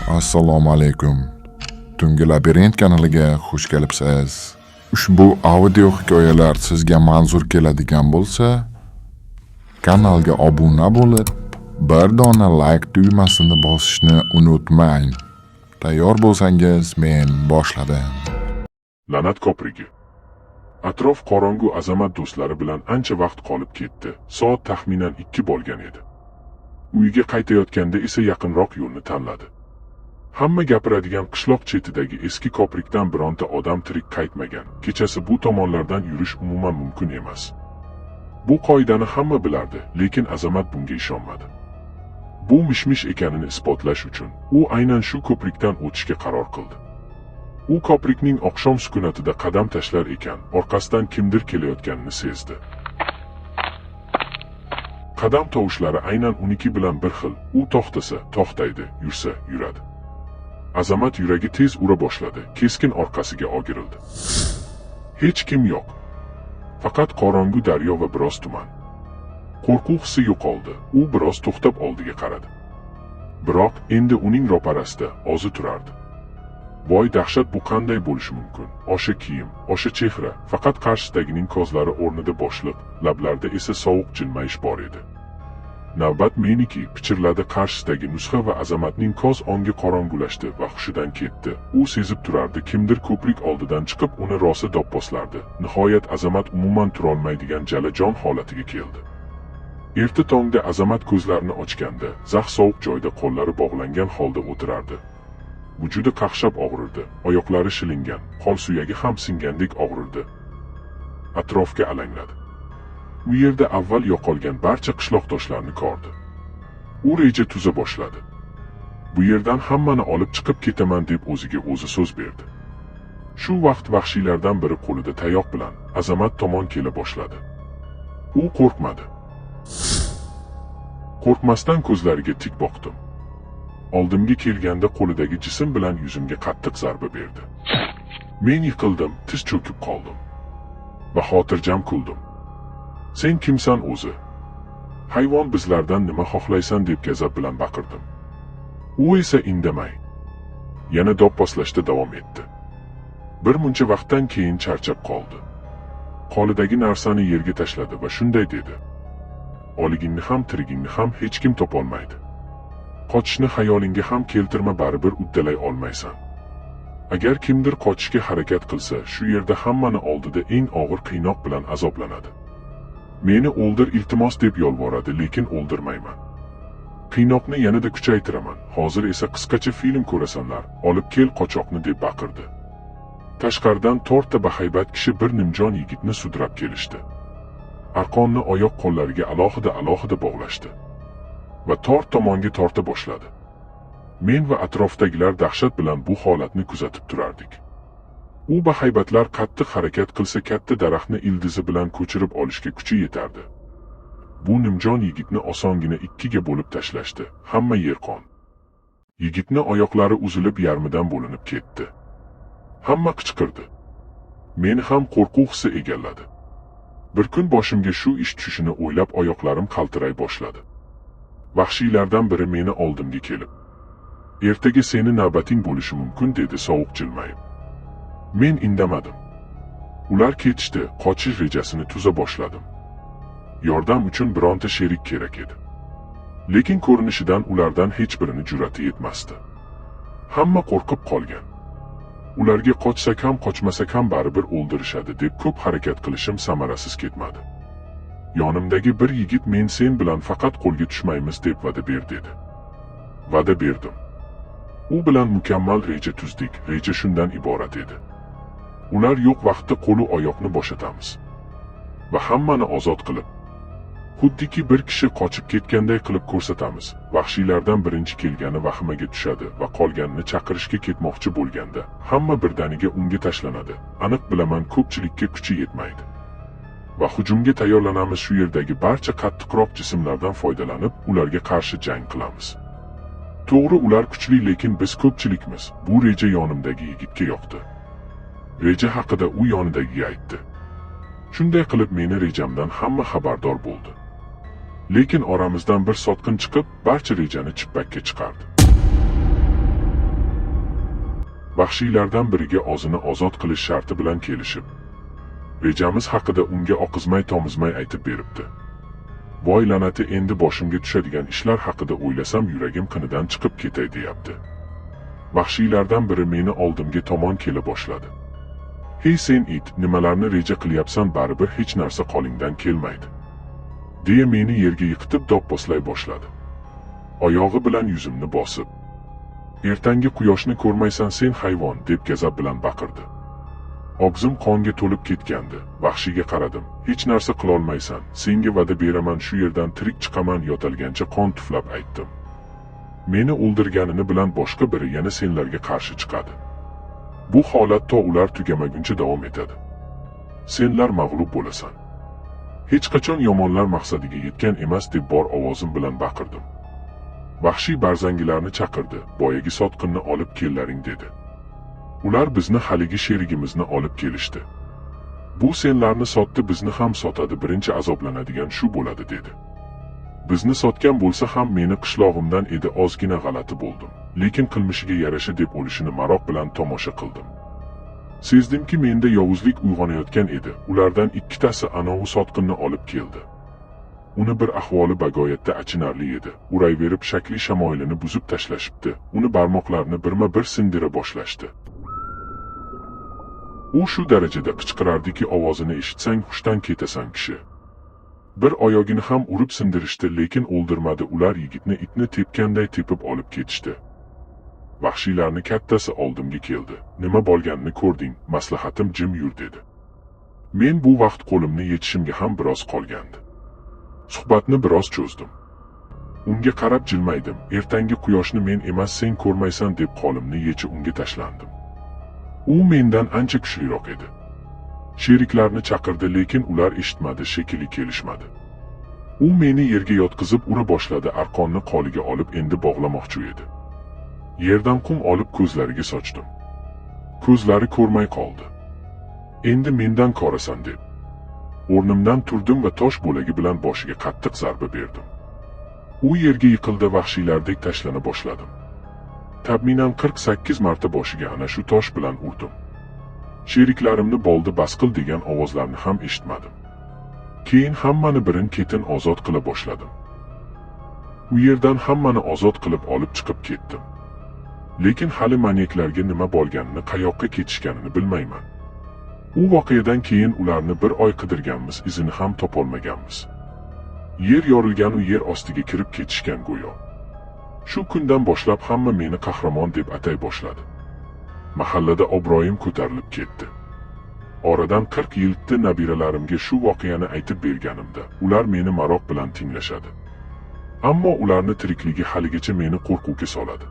Assalomu alaykum. Tungi labirint kanaliga xush kelibsiz. Ushbu audio hikoyalar sizga manzur keladigan bo'lsa, kanalga obuna bo'lib, bir dona like tugmasini bosishni unutmang. Tayyor bo'lsangiz, men boshladim. La'nat ko'prigi. Atrof qorong'u azamat do'stlari bilan ancha vaqt qolib ketdi. Soat taxminan 2 bo'lgan edi. Uyiga qaytayotganda esa yaqinroq yo'lni tanladi. Hamma gapiradigan qishloq chetidagi eski ko'prikdan bironta odam tirik qaytmagan. Kechasi bu tomonlardan yurish umuman mumkin emas. Bu qoidani hamma bilardi, lekin Azamat bunga ishonmadi. Bu mish-mish ekanini isbotlash uchun u aynan shu ko'prikdan o'tishga qaror qildi. U ko'prikning oqshom sukunatida qadam tashlar ekan, orqasidan kimdir kelayotganini sezdi. Qadam tovushlari aynan uniki bilan bir xil. U to'xtasa, to'xtaydi, yursa, yuradi. Azamat yuragi tez ura boshladi, keskin orqasiga o'girildi. Hech kim yo'q. Faqat qorong'u daryo va biroz tuman. Qo'rquv hissi yo'qoldi. U biroz to'xtab oldiga qaradi. Biroq endi uning ro'parasida o'zi turardi. Voy dahshat, bu qanday bo'lishi mumkin? O'sha kiyim, o'sha chehra, faqat qarshisidagining ko'zlari o'rnida bo'shliq, lablarida esa sovuq jilmayish bor edi. Navbat meniki, pichirladi qarshisidagi nusxa va Azamatning ko'z o'ngi qorong'ulashdi va hushidan ketdi. U sezib turardi, kimdir ko'prik oldidan chiqib uni rosa do'pposlardi. Nihoyat Azamat umuman turolmaydigan jalajon holatiga keldi. Erta tongda Azamat ko'zlarini ochganda, zax sovuq joyda qo'llari bog'langan holda o'tirardi. Vujudi qaqshab og'rirdi, oyoqlari shilingan, qo'l suyagi ham singandek og'rirdi. Atrofga alangladi. U yerda avval yo'qolgan barcha qishloqdoshlarni ko'rdi. U reja tuza boshladi. Bu yerdan hammani olib chiqib ketaman deb o'ziga o'zi so'z berdi. Shu vaqt vahshiylardan biri qo'lida tayoq bilan Azamat tomon kela boshladi. U qo'rqmadi. Qo'rqmasdan ko'zlariga tik boqdim. Oldimga kelganda qo'lidagi jism bilan yuzimga qattiq zarba berdi. Men yiqildim, tiz cho'kib qoldim. Va xotirjam kuldim. Sen kimsan o'zi? Hayvon, bizlardan nima xohlaysan deb gazab bilan baqirdim. U esa indamay, yana do'pposlashda davom etdi. Bir muncha vaqtdan keyin charchab qoldi. Qo'lidagi narsani yerga tashladi va shunday dedi: "Oligingni ham, tirigingni ham hech kim topolmaydi. Qochishni xayolingga ham keltirma, baribir uddalay olmaysan. Agar kimdir qochishga harakat qilsa, shu yerda hammani oldida eng og'ir qiynoq bilan azoblanadi. Meni o'ldir iltimos deb yolvoradi, lekin o'ldirmayman. Qiynoqni yanada kuchaytiraman. Hozir esa qisqacha film ko'rasanlar, olib kel qochoqni" deb baqirdi. Tashqaridan to'rtta bahaybat kishi bir nimjon yigitni sudrab kelishdi. Arqonni oyoq qo'llariga alohida bog'lashdi va tor tomonga torta boshladi. Men va atrofdagilar dahshat bilan bu holatni kuzatib turardik. U bahaybatlar qattiq harakat qilsa katta daraxtni ildizi bilan ko'chirib olishga kuchi yetardi. Bu nimjon yigitni osongina ikkiga bo'lib tashlashdi. Hamma yer qon. Yigitni oyoqlari uzilib yarmidan bo'linib ketdi. Hamma qichqirdi. Meni ham qo'rquv hissi egalladi. Bir kun boshimga shu ish tushishini o'ylab oyoqlarim qaltiray boshladi. Vahshiylardan biri meni oldimga kelib, "Ertaga seni navbating bo'lishi mumkin" dedi sovuq jilmayib. Men indamadim. Ular ketishdi, qochish rejasini tuza boshladim. Yordam uchun bironta sherik kerak edi. Lekin ko'rinishidan ulardan hech birini jur'ati yetmasdi. Hamma qo'rqib qolgan. Ularga qochsak ham qochmasak ham baribir o'ldirishadi deb ko'p harakat qilishim samarasiz ketmadi. Yonimdagi bir yigit men sen bilan faqat qo'lga tushmaymiz deb va'da ber dedi. Va'da berdim. U bilan mukammal reja tuzdik. Reja shundan iborat edi. Ular yo'q vaqtda qo'lu oyoqni bo'shatamiz va hammani ozod qilib, xuddiki bir kishi qochib ketganday qilib ko'rsatamiz. Vahshiylardan birinchi kelgani vahimaga tushadi va qolganini chaqirishga ketmoqchi bo'lganda hamma birdaniga unga tashlanadi. Aniq bilaman, ko'pchilikka kuchi yetmaydi. Va hujumga tayyorlanamiz. Shu yerdagi barcha qattiqroq jismlardan foydalanib, ularga qarshi jang qilamiz. To'g'ri, ular kuchli, lekin biz ko'pchilikmiz. Bu reja yonimdagi yigitga yoqdi. Reja haqida u yonidagiga aytdi. Shunday qilib meni rejamdan hamma xabardor bo'ldi. Lekin oramizdan bir sotqin chiqib, barcha rejani chippakka chiqardi. Vahshiylardan biriga o'zini ozod qilish sharti bilan kelishib, rejamiz haqida unga oqizmay-tomizmay aytib beribdi. Voy la'nati, endi boshimga tushadigan ishlar haqida o'ylasam yuragim qinidan chiqib ketay deyapti. Vahshiylardan biri meni oldimga tomon kela boshladi. Hey sen it, nimalarni reja qilyapsan, baribir hech narsa qo'lingdan kelmaydi, deya meni yerga yiqitib do'pposlay boshladi. Oyog'i bilan yuzimni bosib, ertangi quyoshni ko'rmaysan sen hayvon, deb gazab bilan baqirdi. Og'zim qonga to'lib ketgandi. Vahshiyga qaradim. Hech narsa qilolmaysan. Senga va'da beraman, shu yerdan tirik chiqaman, yo'talgancha qon tuflab aytdim. Meni o'ldirganini bilan boshqa biri yana senlarga qarshi chiqadi. Bu holat to ular tugamaguncha davom etadi. Senlar mag'lub bo'lasan. Hech qachon yomonlar maqsadiga yetgan emas, deb bor ovozim bilan baqirdim. Vahshiy barzangilarni chaqirdi. Boyagi sotqinni olib kellaring dedi. Ular bizni haligi sherigimizni olib kelishdi. Bu senlarni sotdi, bizni ham sotadi, birinchi azoblanadigan shu bo'ladi dedi. Bizni sotgan bo'lsa ham meni qishlog'imdan edi, ozgina g'alati bo'ldim. Lekin qilmishiga yarasha deb o'lishini maroq bilan tomosha qildim. Sezdimki menda yovuzlik uyg'onayotgan edi. Ulardan ikkitasi anovi sotqinni olib keldi. Uni bir ahvoli bagoyatda achinarli edi. Urayverib shakli shamoilini buzib tashlashibdi. Uni barmoqlarini birma-bir sindira boshlashdi. U shu darajada qichqirardiki, ovozini eshitsang hushdan ketasan kishi. Bir oyogini ham urib sindirishdi, lekin o'ldirmadi. Ular yigitni itni tepganday tepib olib ketishdi. Vahshiylarni kattasi oldimga keldi. Nima bo'lganini ko'rding, maslahatim jim yur dedi. Men bu vaqt qo'limni yechishimga ham biroz qolgandi. Suhbatni biroz cho'zdim. Unga qarab jilmaydim. Ertangi quyoshni men emas sen ko'rmaysan deb qo'limni yechib unga tashlandim. U mendan ancha kuchliroq edi. Sheriklarni chaqirdi, lekin ular eshitmadi, shekilli kelishmadi. U meni yerga yotqizib ura boshladi. Arqonni qo'liga olib endi bog'lamoqchi edi. Yerdan qum olib ko'zlariga sochdim. Ko'zlari ko'rmay qoldi. Endi mendan ko'rasan deb o'rnimdan turdim va tosh bo'lagi bilan boshiga qattiq zarba berdim. U yerga yiqildi, vahshiylardek tashlana boshladim. Taxminan 48 marta boshiga ana shu tosh bilan urdim. Sheriklarimni boldi basqil degan ovozlarni ham eshitmadim. Keyin hammani birin-ketin ozod qila boshladim. U yerdan hammani ozod qilib olib chiqib ketdim. Lekin hali manyaklarga nima bo'lganini, qayoqqa ketishganini bilmayman. U voqeadan keyin ularni bir oy qidirganmiz, izini ham topolmaganmiz. Yer yorilgan, u yer ostiga kirib ketishgan go'yo. Shu kundan boshlab hamma meni qahramon deb atay boshladi. Mahallada obro'yim ko'tarilib ketdi. Oradan 40 yilda nabiralarimga shu voqeani aytib berganimda, ular meni maroq bilan tinglashadi. Ammo ularni tirikligi haligacha meni qo'rquvga soladi.